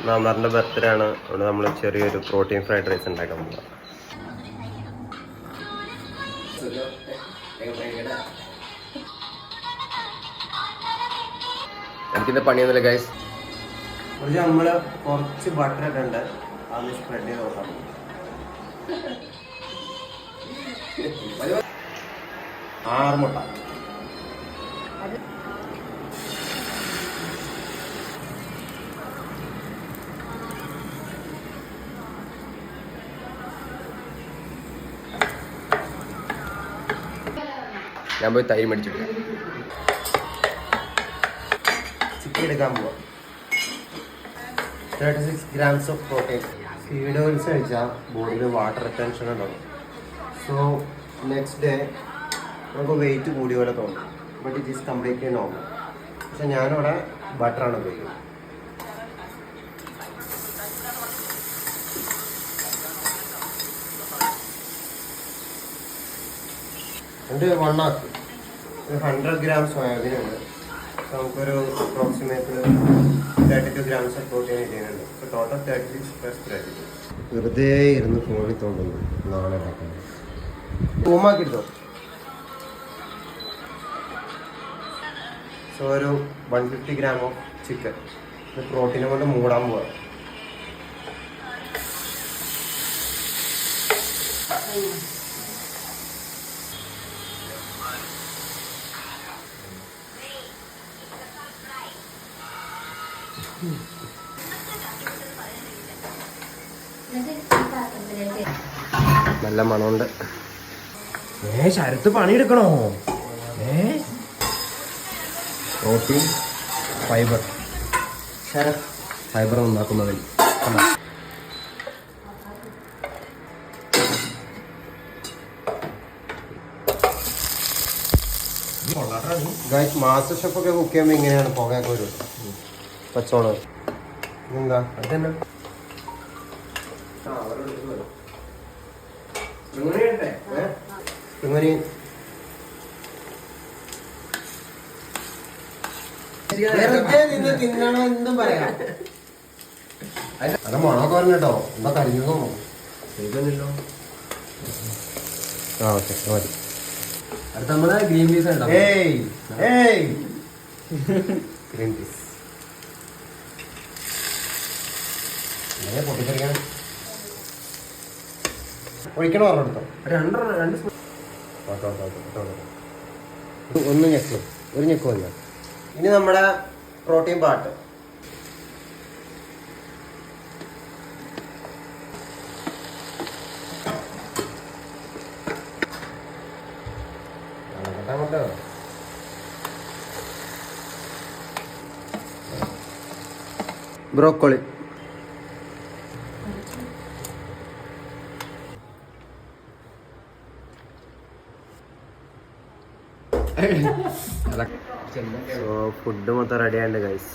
നാമറിന്റെ birthday ആണ്. അവിടെ നമ്മൾ ചെറിയൊരു പ്രോട്ടീൻ ഫ്രൈഡ് റൈസ് ഉണ്ടാക്കാൻ പോകുക. എനിക്കിന്റെ പണിയൊന്നുമില്ല ഗൈസ്. നമ്മള് കുറച്ച് ബട്ടർ ഒക്കെ ഉണ്ട്, അതൊന്ന് സ്പ്രെഡ് ചെയ്ത് നോക്കാം. ആറുമുട്ട ഞാൻ പോയി തൈര് മേടിച്ചിട്ട് ചിക്കൻ എടുക്കാൻ പോവാം. 36 grams of protein. Feed oils കഴിച്ചാൽ ബോഡിയിൽ വാട്ടർ റിട്ടൻഷൻ ഉണ്ടാവും. സോ നെക്സ്റ്റ് ഡേ നമുക്ക് വെയിറ്റ് കൂടിയ പോലെ തോന്നും. But it is completely normal. പക്ഷെ ഞാനിവിടെ ബട്ടറാണ് ഉപയോഗിക്കുന്നത്. എൻ്റെ 100 grams സോയാബീൻ ഉണ്ട്. നമുക്കൊരു അപ്രോക്സിമേറ്റ് 32 grams ഓഫ് പ്രോട്ടീൻ കിട്ടിയിട്ടുണ്ട്. ഇപ്പോൾ ടോട്ടൽ 36+32. വെറുതെ ഇരുന്ന് ഫോണിൽ തോന്നുന്നു നാളെ ഉണ്ടാക്കുന്നത്. റൂമാക്കിട്ടോ. സോ ഒരു 150 gram ഓഫ് ചിക്കൻ പ്രോട്ടീനെ കൊണ്ട് മൂടാൻ പോവാ. നല്ല മണമുണ്ട്. ശരത്ത് പണിയെടുക്കണോ? Protein fibre. ശരത് ഫൈബർ ഉണ്ടാക്കുന്നതിൽ മാസ്റ്റർ ഷെഫ് ഒക്കെ കുക്ക് ചെയ്യുമ്പോൾ ഇങ്ങനെയാണ് പുകയൊക്കെ വരും. പച്ചോളം എന്താ അതന്നെ തിന്നണമെന്നും പറയാം. അത് മണമൊക്കെ വരണം കേട്ടോ. എന്താ കരിഞ്ഞോ? ശരിയല്ലോ. ആ ഓക്കെ മതി. അടുത്ത നമ്മള് ഗ്രീൻ പീസ് ഉണ്ടോ? ഗ്രീൻ പീസ് പൊട്ടിത്തെറിക്കണം. ഒഴിക്കണോ? പറഞ്ഞെടുത്തോ. രണ്ട് സ്പൂൺ. ഒന്ന് ഞെക്കും, ഒരു ഞെക്ക് വന്ന. ഇനി നമ്മുടെ പ്രോട്ടീൻ പാർട്ട്. ബ്രോക്കോളി. ഫുഡ് മൊത്തം റെഡി ആയിട്ടുണ്ട് ഗൈസ്.